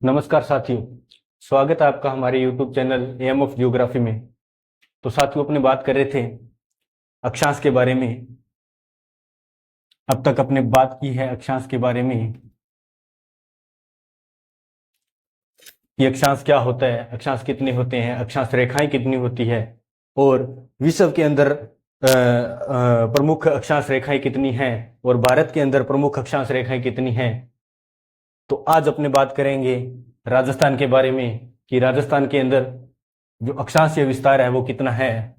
नमस्कार साथियों। स्वागत है आपका हमारे YouTube channel aim of geography में। तो साथियों, अपने बात कर रहे थे अक्षांश के बारे में। अब तक अपने बात की है अक्षांश के बारे में कि अक्षांश क्या होता है, अक्षांश कितने होते हैं, अक्षांश रेखाएं कितनी होती है और विश्व के अंदर प्रमुख अक्षांश रेखाएं कितनी हैं और भारत के अंदर प्रमुख अक्षांश रेखाएं कितनी हैं। तो आज अपने बात करेंगे राजस्थान के बारे में कि राजस्थान के अंदर जो अक्षांशीय विस्तार है वो कितना है।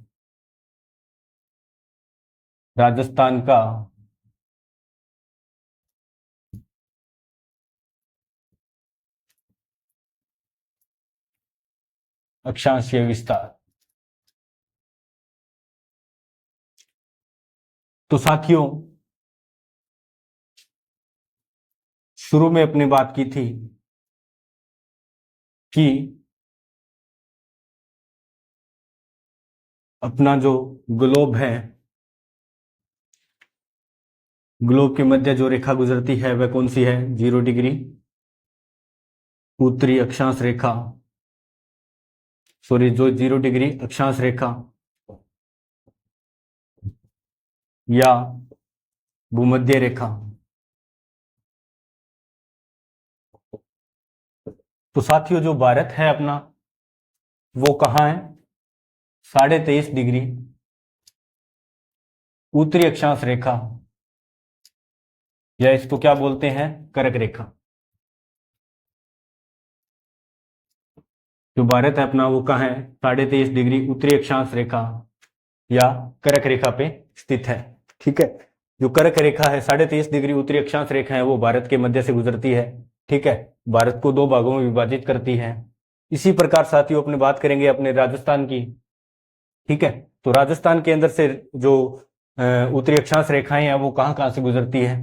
राजस्थान का अक्षांशीय विस्तार। तो साथियों, शुरू में अपनी बात की थी कि अपना जो ग्लोब है, ग्लोब के मध्य जो रेखा गुजरती है वह कौन सी है? 0 डिग्री उत्तरी अक्षांश रेखा, सॉरी, जो 0 डिग्री अक्षांश रेखा या भूमध्य रेखा। तो साथियों, जो भारत है अपना वो कहाँ है? 23.5 डिग्री उत्तरी अक्षांश रेखा, या इसको क्या बोलते हैं? कर्क रेखा। जो भारत है अपना वो कहाँ है? 23.5 डिग्री उत्तरी अक्षांश रेखा या कर्क रेखा पे स्थित है। ठीक है, जो कर्क रेखा है 23.5 डिग्री उत्तरी अक्षांश रेखा है वो भारत के मध्य से गुजरती है। ठीक है, भारत को दो भागों में विभाजित करती है। इसी प्रकार साथियों अपने बात करेंगे अपने राजस्थान की। ठीक है, तो राजस्थान के अंदर से जो उत्तरी अक्षांश रेखाएं हैं वो कहाँ कहाँ से गुजरती है,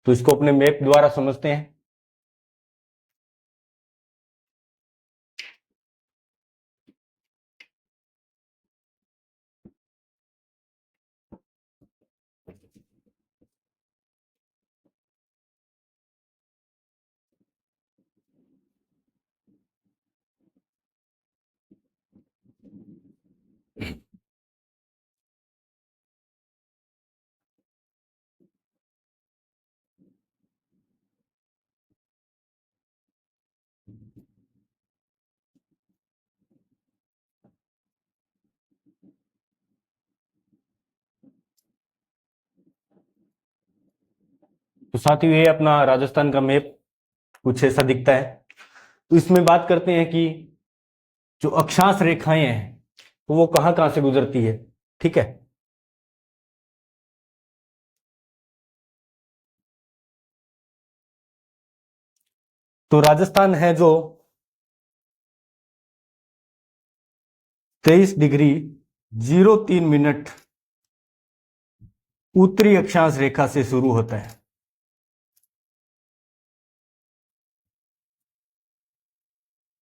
तो इसको अपने मैप द्वारा समझते हैं। तो साथियों, ये अपना राजस्थान का मैप कुछ ऐसा दिखता है। तो इसमें बात करते हैं कि जो अक्षांश रेखाएं हैं तो वो कहाँ कहाँ से गुजरती है। ठीक है, तो राजस्थान है जो 23.03 उत्तरी अक्षांश रेखा से शुरू होता है।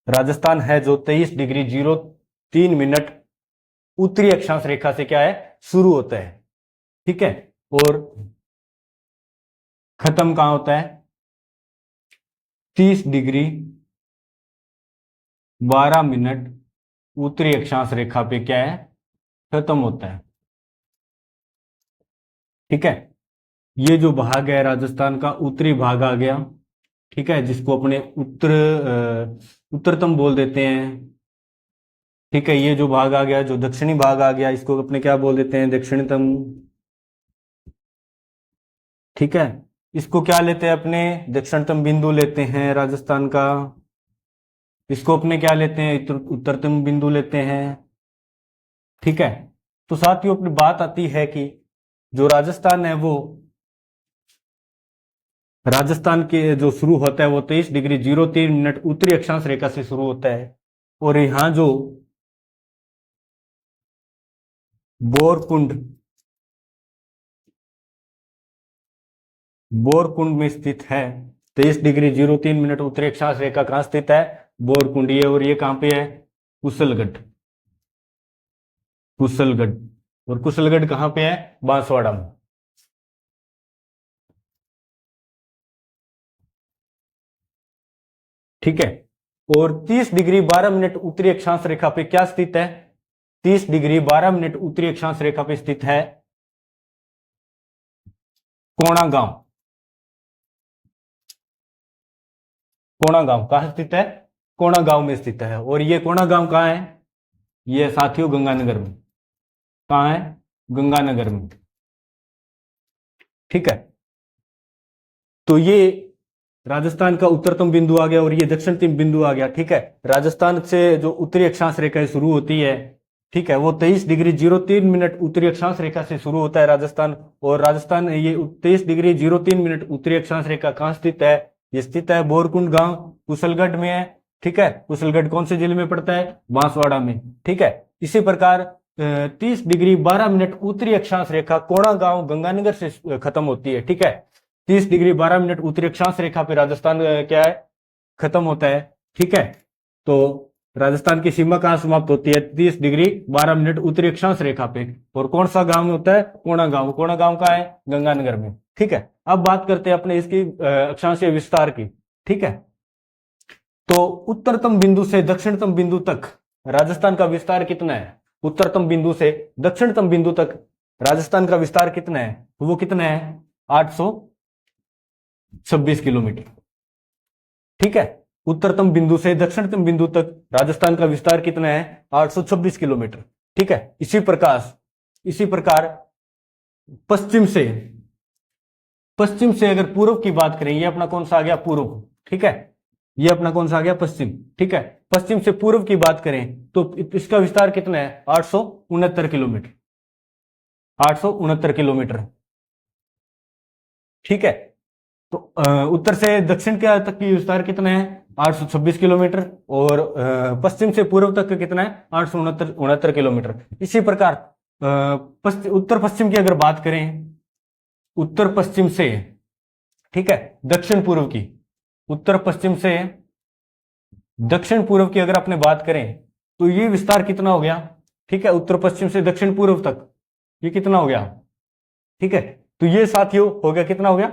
राजस्थान है जो 23.03 उत्तरी अक्षांश रेखा से क्या है? शुरू होता है। ठीक है, और खत्म कहां होता है? 30.12 उत्तरी अक्षांश रेखा पे क्या है? खत्म होता है। ठीक है, ये जो भाग है राजस्थान का उत्तरी भाग आ गया। ठीक है, जिसको अपने उत्तरतम बोल देते हैं। ठीक है, ये जो भाग आ गया, जो दक्षिणी भाग आ गया, इसको अपने क्या बोल देते हैं? दक्षिणतम। ठीक है, इसको क्या लेते हैं अपने? दक्षिणतम बिंदु लेते हैं राजस्थान का। इसको अपने क्या लेते हैं? उत्तरतम बिंदु लेते हैं। ठीक है, तो साथियों अपनी बात आती है कि जो राजस्थान है वो, राजस्थान के जो शुरू होता है वो 23.03 उत्तरी अक्षांश रेखा से शुरू होता है। और यहां जो बोरकुंड, बोरकुंड में स्थित है 23.03 उत्तरी अक्षांश रेखा कहां स्थित है? बोरकुंड। ये और ये कहां पे है? कुशलगढ़। कुशलगढ़, और कुशलगढ़ कहां पे है? बांसवाड़ा में। ठीक है। और 30 डिग्री 12 मिनट उत्तरी अक्षांश रेखा पे क्या स्थित है? 30 डिग्री 12 मिनट उत्तरी अक्षांश रेखा पे स्थित है कोणागांव। कोणागांव कहां स्थित है? कोणागांव में स्थित है। और ये कोणागांव कहां है? ये साथियों गंगानगर में। कहां है? गंगानगर में। ठीक है। तो ये राजस्थान का उत्तरतम बिंदु आ गया और ये दक्षिणतम बिंदु आ गया। ठीक है। राजस्थान से जो उत्तरी अक्षांश रेखा शुरू होती है, ठीक है, वो 23 डिग्री 03 मिनट उत्तरी अक्षांश रेखा से शुरू होता है राजस्थान। और राजस्थान ये 23 डिग्री 03 मिनट उत्तरी अक्षांश रेखा कहां स्थित है? ये स्थित है बोरकुंड गांव, कुशलगढ़ में है। ठीक है। कुशलगढ़ कौन से जिले में पड़ता है? बांसवाड़ा में। ठीक है। इसी प्रकार 30 डिग्री 12 मिनट उत्तरी अक्षांश रेखा कोणागांव गंगानगर से खत्म होती है। ठीक है। 30 डिग्री 12 मिनट उत्तरी अक्षांश रेखा पे राजस्थान क्या है? खत्म होता है। ठीक है। तो राजस्थान की सीमा कहां समाप्त होती है? 30 डिग्री 12 मिनट उत्तरी अक्षांश रेखा पे। और कौन सा गांव होता है? कोणागांव। कोणागांव कहां है? गंगानगर में। ठीक है। अब बात करते हैं अपने इसकी अक्षांशीय विस्तार की। ठीक है। तो उत्तरतम बिंदु से दक्षिणतम बिंदु तक राजस्थान का विस्तार कितना है? उत्तरतम बिंदु से दक्षिणतम बिंदु तक राजस्थान का विस्तार कितना है? वो कितना है? 826 किलोमीटर। ठीक है। उत्तरतम बिंदु से दक्षिणतम बिंदु तक राजस्थान का विस्तार कितना है? 826 किलोमीटर। ठीक है। इसी प्रकार पश्चिम से अगर पूर्व की बात करें, ये अपना कौन सा आ गया? पूर्व। ठीक है। ये अपना कौन सा आ गया? पश्चिम। ठीक है। पश्चिम से पूर्व की बात करें तो इसका विस्तार कितना है? 869 किलोमीटर। 869 किलोमीटर। ठीक है। तो उत्तर से दक्षिण के तक की विस्तार कितना है? 826 किलोमीटर। और पश्चिम से पूर्व तक कितना है? 869 किलोमीटर। इसी प्रकार उत्तर पश्चिम की अगर बात करें, उत्तर पश्चिम से, ठीक है, दक्षिण पूर्व की, उत्तर पश्चिम से दक्षिण पूर्व की अगर अपने बात करें तो ये विस्तार कितना हो गया? ठीक है। उत्तर पश्चिम से दक्षिण पूर्व तक ये कितना हो गया? ठीक है। तो ये साथियों हो गया, कितना हो गया?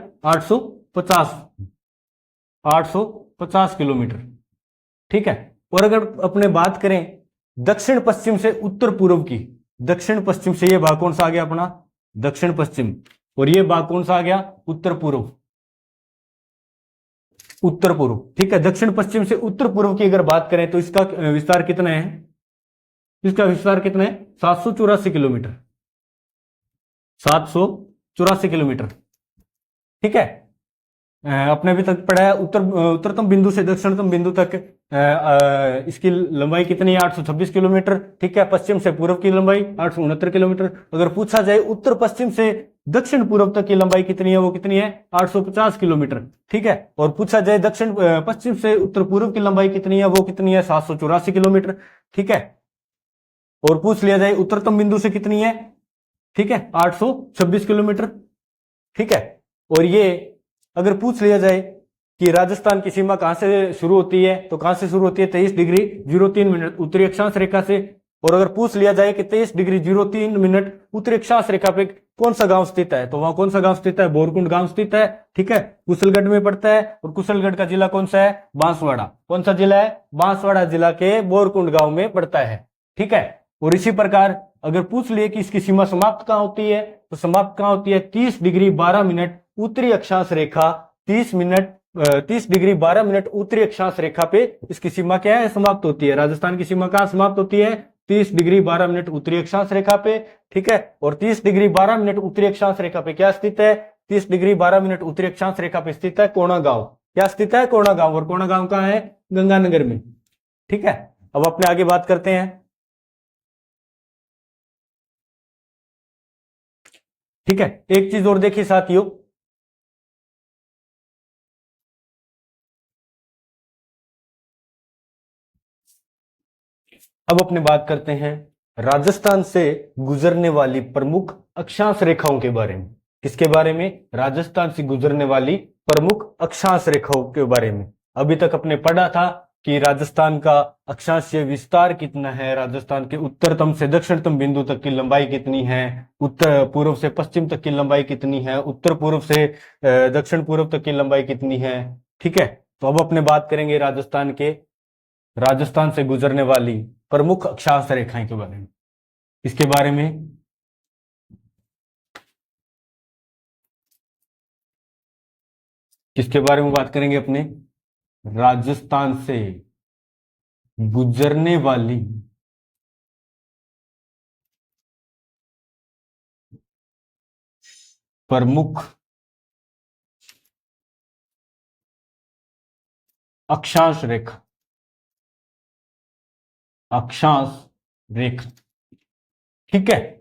850 किलोमीटर। ठीक है। और अगर अपने बात करें दक्षिण पश्चिम से उत्तर पूर्व की, दक्षिण पश्चिम से ये भाग कौन सा आ गया अपना? दक्षिण पश्चिम। और ये भाग कौन सा आ गया? उत्तर पूर्व। उत्तर पूर्व। ठीक है। दक्षिण पश्चिम से उत्तर पूर्व की अगर बात करें तो इसका विस्तार कितना है? इसका विस्तार कितना है? 784 किलोमीटर। 784 किलोमीटर। ठीक है। अपने अभी तक पढ़ा है उत्तरतम बिंदु से दक्षिणतम बिंदु तक इसकी लंबाई कितनी है? 826 किलोमीटर। ठीक है। पश्चिम से पूर्व की लंबाई 869 किलोमीटर। अगर पूछा जाए उत्तर पश्चिम से दक्षिण पूर्व तक की लंबाई कितनी है, वो कितनी है? 850 किलोमीटर। ठीक है। और पूछा जाए दक्षिण पश्चिम से उत्तर पूर्व की लंबाई कितनी है, वो कितनी है? 784 किलोमीटर। ठीक है। और पूछ लिया जाए उत्तरतम बिंदु से कितनी है, ठीक है, 826 किलोमीटर। ठीक है। और ये अगर पूछ लिया जाए कि राजस्थान की सीमा कहां से शुरू होती है, तो कहां से शुरू होती है? 23 डिग्री 03 मिनट उत्तरी अक्षांश रेखा से। और अगर पूछ लिया जाए कि 23 डिग्री 03 मिनट उत्तरी अक्षांश रेखा पे कौन सा गांव स्थित है, तो वहां कौन सा गांव स्थित है? बोरकुंड गांव स्थित है। ठीक है। कुशलगढ़ में पड़ता है। और कुशलगढ़ का जिला कौन सा है? बांसवाड़ा। कौन सा जिला है? बांसवाड़ा जिला के बोरकुंड गांव में पड़ता है। ठीक है। और इसी प्रकार अगर पूछ लिए कि इसकी सीमा समाप्त कहां होती है, तो समाप्त कहां होती है? 30 डिग्री 12 मिनट उत्तरी अक्षांश रेखा, 30 डिग्री 12 मिनट उत्तरी अक्षांश रेखा पे इसकी सीमा क्या है? समाप्त होती है। राजस्थान की सीमा कहां समाप्त होती है? 30 डिग्री 12 मिनट उत्तरी अक्षांश रेखा पे। ठीक है। और 30 डिग्री 12 मिनट उत्तरी अक्षांश रेखा पे क्या स्थित है? 30 डिग्री 12 मिनट उत्तरी अक्षांश रेखा पे स्थित है कोणागांव। क्या स्थित है? कोणागांव। और कोणागांव कहां है? गंगानगर में। ठीक है। अब अपने आगे बात करते हैं। ठीक है। एक चीज और देखिए साथियों, अब अपने बात करते हैं राजस्थान से गुजरने वाली प्रमुख अक्षांश रेखाओं के बारे में। किसके बारे में? राजस्थान से गुजरने वाली प्रमुख अक्षांश रेखाओं के बारे में। अभी तक अपने पढ़ा था कि राजस्थान का अक्षांशीय विस्तार कितना है, राजस्थान के उत्तरतम से दक्षिणतम बिंदु तक की लंबाई कितनी है, उत्तर पूर्व से पश्चिम तक की लंबाई कितनी है, उत्तर पूर्व से दक्षिण पूर्व तक की लंबाई कितनी है। ठीक है। तो अब अपने बात करेंगे राजस्थान से गुजरने वाली प्रमुख अक्षांश रेखाएं के बारे में। इसके बारे में किसके बारे में बात करेंगे अपने? राजस्थान से गुजरने वाली प्रमुख अक्षांश रेखा ठीक है।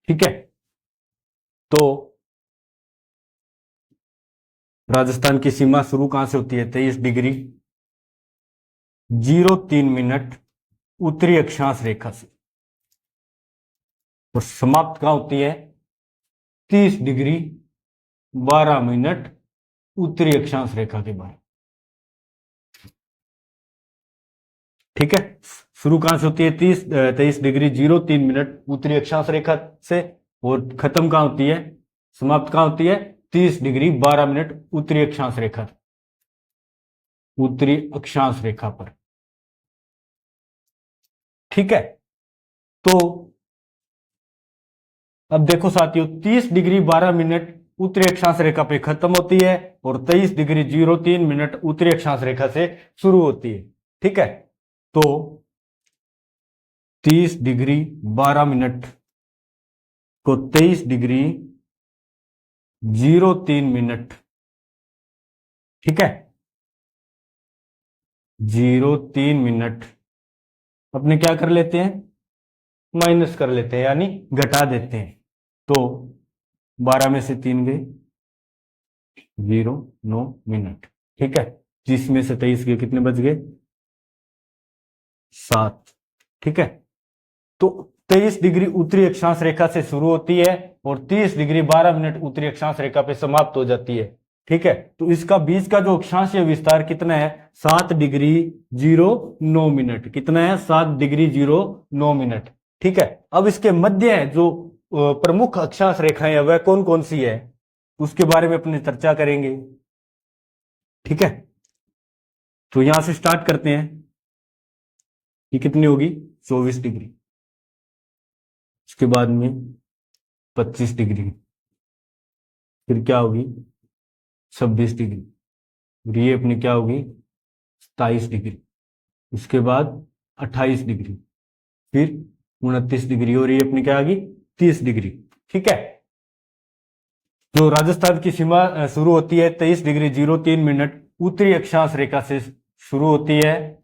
ठीक है, तो राजस्थान की सीमा शुरू कहां से होती है? 23°03' उत्तरी अक्षांश रेखा से, और समाप्त कहां होती है? 30°12' उत्तरी अक्षांश रेखा के बारे। ठीक है, शुरू कहां से होती है? 23°03' उत्तरी अक्षांश रेखा से, और खत्म कहां होती है? समाप्त कहां होती है? 30°12' उत्तरी अक्षांश रेखा पर। ठीक है, तो अब देखो साथियों, 30°12' उत्तरी अक्षांश रेखा पे खत्म होती है और 23°03' उत्तरी अक्षांश रेखा से शुरू होती है। ठीक है, तो 30°12' को 23°03', ठीक है, 03' अपने क्या कर लेते हैं? माइनस कर लेते हैं, यानी घटा देते हैं। तो 12 में से 3 गए, 0:09। ठीक है, जिसमें से 23 गए, कितने बच गए? 7। ठीक है, तो 23° उत्तरी अक्षांश रेखा से शुरू होती है और 30°12' उत्तरी अक्षांश रेखा पे समाप्त हो जाती है। ठीक है, तो इसका बीच का जो अक्षांशीय विस्तार कितना है? 7°09'। कितना है? 7°09'। ठीक है, अब इसके मध्य जो प्रमुख अक्षांश रेखाएं है वह कौन कौन सी है, उसके बारे में अपने चर्चा करेंगे। ठीक है, तो यहां से स्टार्ट करते हैं। ये कितनी होगी? 24°। उसके बाद में 25°, फिर क्या होगी? 26°। और ये अपनी क्या होगी? 27°। उसके बाद 28°, फिर 29°, और ये अपनी क्या आ गई? 30°। ठीक है, जो राजस्थान की सीमा शुरू होती है 23°03' उत्तरी अक्षांश रेखा से शुरू होती है।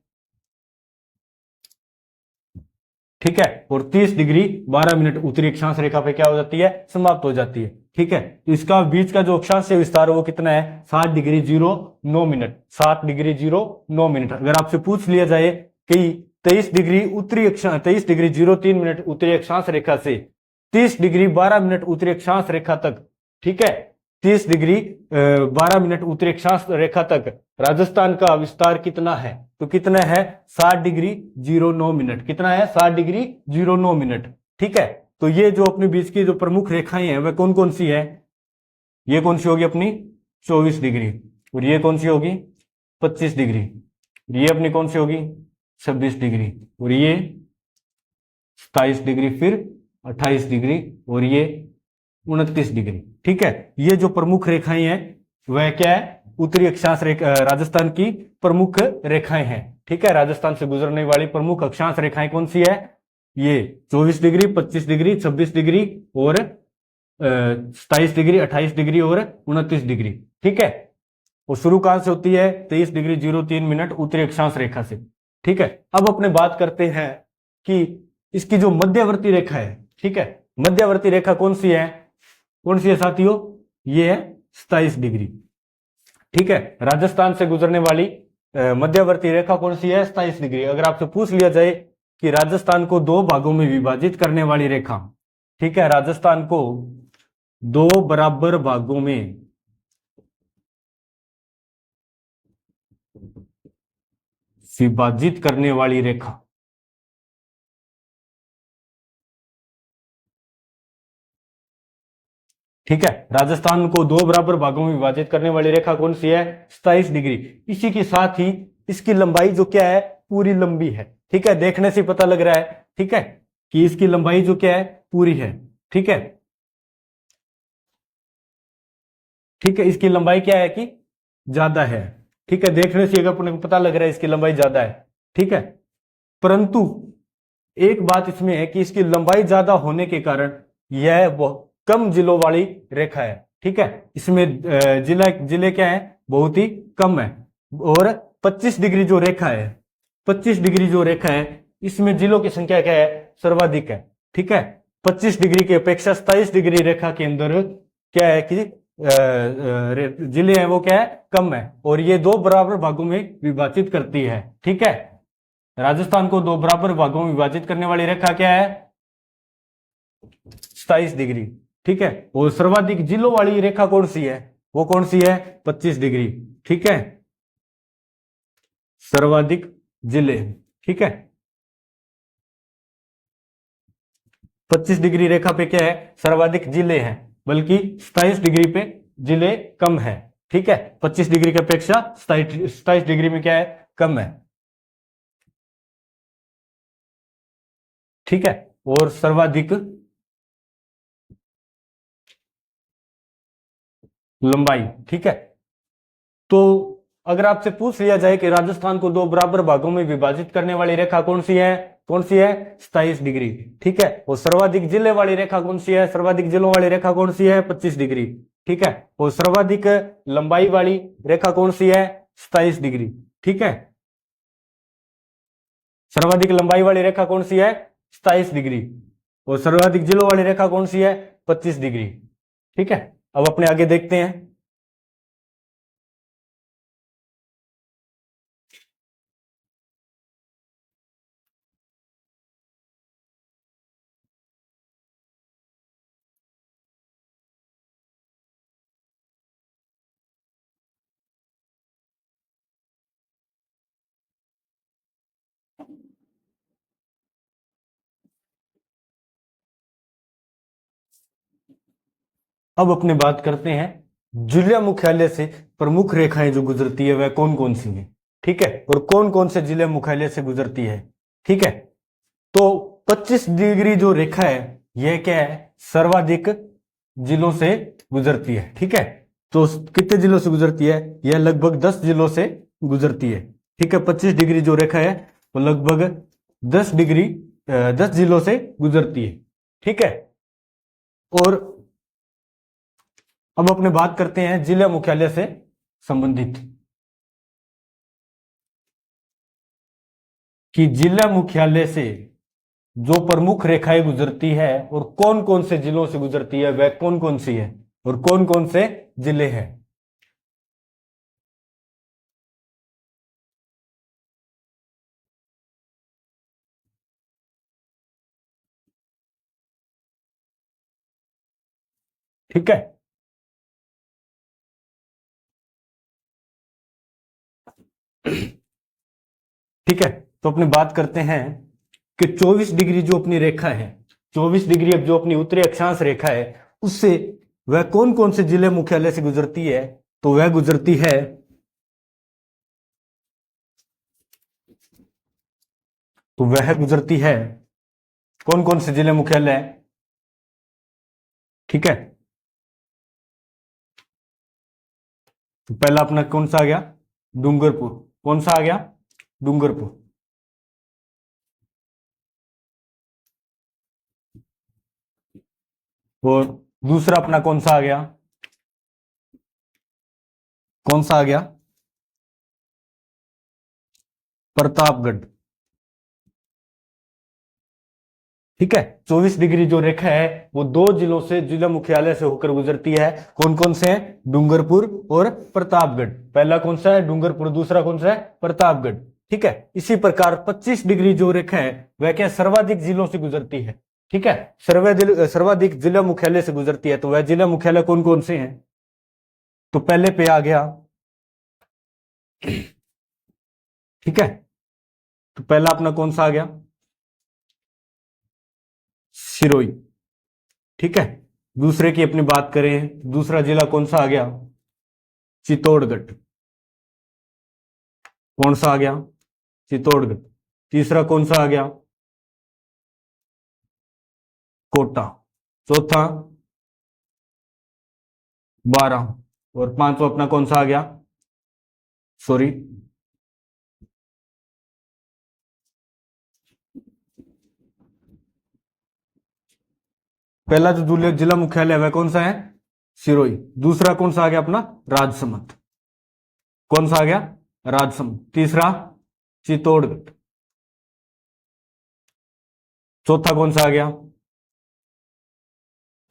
ठीक है, और 30°12' उत्तरी अक्षांश रेखा पे क्या हो जाती है? समाप्त हो जाती है। ठीक है, तो इसका बीच का जो अक्षांश विस्तार है वो कितना है? 7°09'। 7°09'। अगर आपसे पूछ लिया जाए कि 23°03' उत्तरी अक्षांश रेखा से 30°12' उत्तरी अक्षांश रेखा तक, ठीक है, 30°12' उत्तरी अक्षांश रेखा तक राजस्थान का विस्तार कितना है? तो कितना है? 60°09'। कितना है? 60°09'। ठीक है, तो ये जो अपने बीच की जो प्रमुख रेखाएं हैं वह कौन कौन सी है? ये कौन सी होगी अपनी? 24°। और ये कौन सी होगी? 25°। ये अपनी कौन सी होगी? 26°। और ये 27°, फिर 28°, और ये 29°। ठीक है, ये जो प्रमुख रेखाएं हैं वह क्या है? उत्तरी अक्षांश रेखा, राजस्थान की प्रमुख रेखाएं हैं। ठीक है, राजस्थान से गुजरने वाली प्रमुख अक्षांश रेखाएं कौन सी है? ये 24°, 25°, 26°, और 27°, 28°, और 29°। ठीक है, और शुरू कहां से होती है? 23°03' उत्तरी अक्षांश रेखा से। ठीक है, अब अपने बात करते हैं कि इसकी जो मध्यवर्ती रेखा है, ठीक है, मध्यवर्ती रेखा कौन सी है? कौन सी है साथियों? ये है 27°। ठीक है, राजस्थान से गुजरने वाली मध्यवर्ती रेखा कौन सी है? 27°। अगर आपसे पूछ लिया जाए कि राजस्थान को दो भागों में विभाजित करने वाली रेखा, ठीक है, राजस्थान को दो बराबर भागों में विभाजित करने वाली रेखा। ठीक है, राजस्थान को दो बराबर भागों में विभाजित करने वाली रेखा कौन सी है? 27 डिग्री। इसी के साथ ही इसकी लंबाई जो क्या है? पूरी लंबी है। ठीक है, देखने से पता लग रहा है, ठीक है, कि इसकी लंबाई जो क्या है? पूरी है। ठीक है, ठीक है, इसकी लंबाई क्या है कि ज्यादा है। ठीक है, देखने से अगर अपने को पता लग रहा है इसकी लंबाई ज्यादा है। ठीक है, परंतु एक बात इसमें है कि इसकी लंबाई ज्यादा होने के कारण यह बहुत कम जिलों वाली रेखा है। ठीक है, इसमें जिले क्या है? बहुत ही कम है। और 25 डिग्री जो रेखा है, 25 डिग्री जो रेखा है, इसमें जिलों की संख्या क्या है? सर्वाधिक है। ठीक है, 25 डिग्री की अपेक्षा 27 डिग्री रेखा के अंदर क्या है कि जिले हैं वो क्या है? कम है। और ये दो बराबर भागों में विभाजित करती है। ठीक है, राजस्थान को दो बराबर भागों में विभाजित करने वाली रेखा क्या है? 27 डिग्री। ठीक है, और सर्वाधिक जिलों वाली रेखा कौन सी है? वो कौन सी है? 25 डिग्री। ठीक है, सर्वाधिक जिले। ठीक है, 25 डिग्री रेखा पे क्या है? सर्वाधिक जिले हैं, बल्कि 27 डिग्री पे जिले कम है। ठीक है, 25 डिग्री की अपेक्षा 27 डिग्री में क्या है? कम है। ठीक है, और सर्वाधिक लंबाई। ठीक है, तो अगर आपसे पूछ लिया जाए कि राजस्थान को दो बराबर भागों में विभाजित करने वाली रेखा कौन सी है? कौन सी है? 27 डिग्री। ठीक है, और सर्वाधिक जिले वाली रेखा कौन सी है? सर्वाधिक जिलों वाली रेखा कौन सी है? 25 डिग्री। ठीक है, और सर्वाधिक लंबाई वाली रेखा कौन सी है? 27 डिग्री। ठीक है, सर्वाधिक लंबाई वाली रेखा कौन सी है? 27 डिग्री। और सर्वाधिक जिलों वाली रेखा कौन सी है? 25 डिग्री। ठीक है, अब अपने आगे देखते हैं। अब अपने बात करते हैं जिला मुख्यालय से प्रमुख रेखाएं जो गुजरती है वह कौन कौन सी है। ठीक है, और कौन कौन से जिले मुख्यालय से गुजरती है। ठीक है, तो 25 डिग्री जो रेखा है यह क्या है? सर्वाधिक जिलों से गुजरती है। ठीक है, तो कितने जिलों से गुजरती है? यह लगभग 10 जिलों से गुजरती है। ठीक है, 25 डिग्री जो रेखा है वो लगभग 10 डिग्री 10 जिलों से गुजरती है। ठीक है, और अब अपने बात करते हैं जिला मुख्यालय से संबंधित, कि जिला मुख्यालय से जो प्रमुख रेखाएं गुजरती है और कौन कौन से जिलों से गुजरती है वह कौन कौन सी है और कौन कौन से जिले हैं। ठीक है, ठीक है, तो अपनी बात करते हैं कि 24 डिग्री जो अपनी रेखा है, 24 डिग्री अब जो अपनी उत्तरी अक्षांश रेखा है उससे वह कौन कौन से जिले मुख्यालय से गुजरती है? तो वह गुजरती है, तो वह गुजरती है कौन कौन से जिले मुख्यालय? ठीक है, तो पहला अपना कौन सा आ गया? डूंगरपुर। कौन सा आ गया? डूंगरपुर। और दूसरा अपना कौन सा आ गया? कौन सा आ गया? प्रतापगढ़। ठीक है, 24 डिग्री जो रेखा है वो दो जिलों से, जिला मुख्यालय से होकर गुजरती है। कौन कौन से हैं? डूंगरपुर और प्रतापगढ़। पहला कौन सा है? डूंगरपुर। दूसरा कौन सा है? प्रतापगढ़। ठीक है, इसी प्रकार 25 डिग्री जो रेखा है वह क्या सर्वाधिक जिलों से गुजरती है। ठीक है, सर्वाधिक जिला मुख्यालय से गुजरती है। तो वह जिला मुख्यालय कौन कौन से हैं? तो पहले पे आ गया, ठीक है, तो पहला अपना कौन सा आ गया, सिरोही। ठीक है, दूसरे की अपनी बात करें, दूसरा जिला कौन सा आ गया, चित्तौड़गढ़। कौन सा आ गया, चित्तौड़गढ़। तीसरा कौन सा आ गया, कोटा। चौथा 12। और पांचवा अपना कौन सा आ गया, सॉरी, पहला जो जिला मुख्यालय है वह कौन सा है, सिरोही। दूसरा कौन सा आ गया अपना, राजसमंद। कौन सा आ गया, राजसमंद। तीसरा चित्तौड़गढ़। चौथा कौन सा आ गया,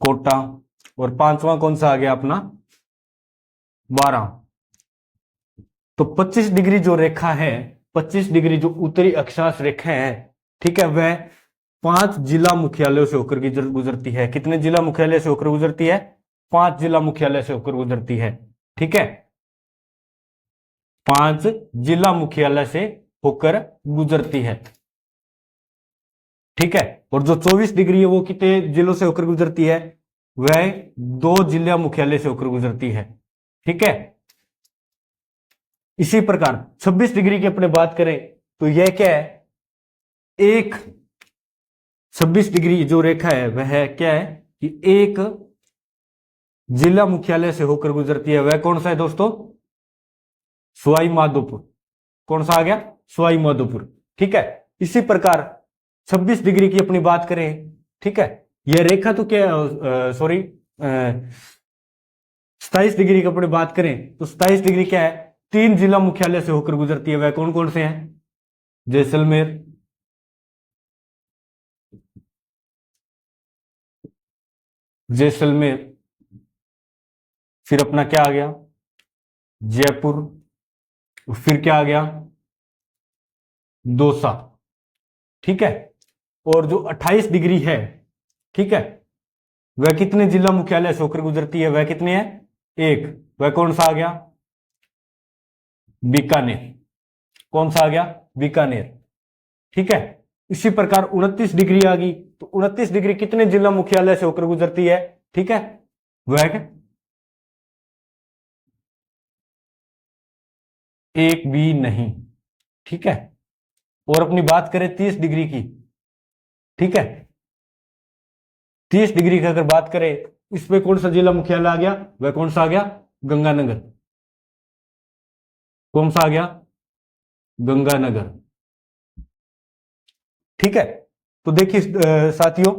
कोटा। और पांचवा कौन सा आ गया अपना, 12। तो 25 डिग्री जो रेखा है, 25 डिग्री जो उत्तरी अक्षांश रेखा है, ठीक है, वह 5 जिला मुख्यालयों से होकर गुजरती है। कितने जिला मुख्यालय से होकर गुजरती है, 5 जिला मुख्यालय से होकर गुजरती है। ठीक है, 5 जिला मुख्यालय से होकर गुजरती है। ठीक है, और जो 24 डिग्री है वो कितने जिलों से होकर गुजरती है, वह 2 जिला मुख्यालय से होकर गुजरती है। ठीक है, इसी प्रकार 26 डिग्री की अपने बात करें तो यह क्या है, एक 26 डिग्री जो रेखा है वह क्या है कि एक जिला मुख्यालय से होकर गुजरती है। वह कौन सा है दोस्तों, सवाई माधोपुर। कौन सा आ गया, सवाई माधोपुर। ठीक है, इसी प्रकार 26 डिग्री की अपनी बात करें, ठीक है, यह रेखा तो क्या, सॉरी, 27 डिग्री की अपनी बात करें तो 27 डिग्री क्या है, 3 जिला मुख्यालय से होकर गुजरती है। वह कौन कौन से हैं, जैसलमेर, जैसलमेर, फिर अपना क्या आ गया, जयपुर, फिर क्या आ गया, दौसा। ठीक है, और जो 28 डिग्री है, ठीक है, वह कितने जिला मुख्यालय से होकर गुजरती है, वह कितने हैं, एक। वह कौन सा आ गया, बीकानेर। कौन सा आ गया, बीकानेर। ठीक है, इसी प्रकार 29 डिग्री आ गई तो 29 डिग्री कितने जिला मुख्यालय से होकर गुजरती है, ठीक है, वह एक भी नहीं। ठीक है, और अपनी बात करें 30 डिग्री की, ठीक है, 30 डिग्री की अगर बात करें, इसमें कौन सा जिला मुख्यालय आ गया, वह कौन सा आ गया, गंगानगर। कौन सा आ गया, गंगानगर। ठीक है, तो देखिए साथियों,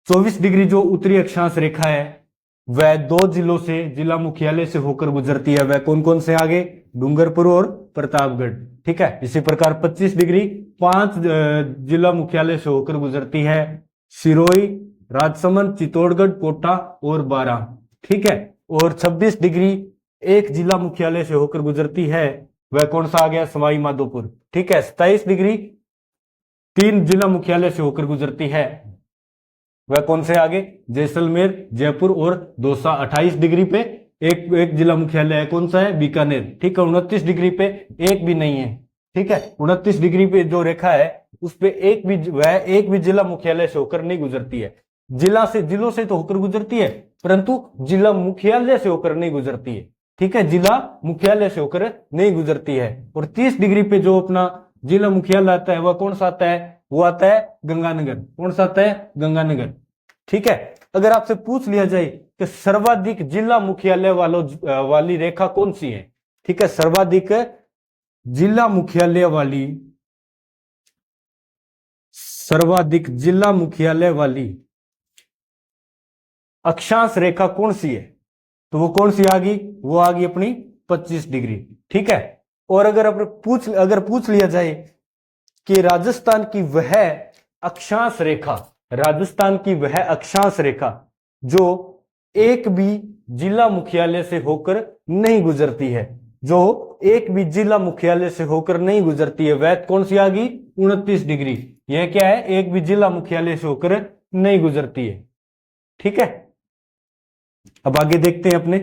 24 डिग्री जो उत्तरी अक्षांश रेखा है वह 2 जिलों से, जिला मुख्यालय से होकर गुजरती है। वह कौन कौन से आगे, डूंगरपुर और प्रतापगढ़। ठीक है, इसी प्रकार 25 डिग्री 5 जिला मुख्यालय से होकर गुजरती है, सिरोही, राजसमंद, चित्तौड़गढ़, कोटा और 12। ठीक है, और 26 डिग्री 1 जिला मुख्यालय से होकर गुजरती है, वह कौन सा आ गया, सवाई माधोपुर। ठीक है, 27 डिग्री 3 जिला मुख्यालय से होकर गुजरती है, वह कौन से आगे, जैसलमेर, जयपुर और दौसा। 28 डिग्री पे एक जिला मुख्यालय है, कौन सा है, बीकानेर। ठीक है, 29 डिग्री पे एक भी नहीं है। ठीक है, 29 डिग्री पे जो रेखा है उस पे एक भी जिला मुख्यालय से होकर नहीं गुजरती है। जिलों से तो होकर गुजरती है, परंतु जिला मुख्यालय से होकर नहीं गुजरती है। ठीक है, जिला मुख्यालय से होकर नहीं गुजरती है। और 30 डिग्री पे जो अपना जिला मुख्यालय आता है वह कौन सा आता है, वो आता है गंगानगर। कौन सा आता है, गंगानगर। ठीक है, अगर आपसे पूछ लिया जाए कि सर्वाधिक जिला मुख्यालय वाली रेखा कौन सी है, ठीक है, सर्वाधिक जिला मुख्यालय वाली अक्षांश रेखा कौन सी है, तो वो कौन सी आ गई, वो आ गई अपनी 25 डिग्री। ठीक है, और अगर पूछ लिया जाए कि राजस्थान की वह अक्षांश रेखा जो एक भी जिला मुख्यालय से होकर नहीं गुजरती है, वह कौन सी आ गई, 29 डिग्री। यह क्या है, एक भी जिला मुख्यालय से होकर नहीं गुजरती है। ठीक है, अब आगे देखते हैं अपने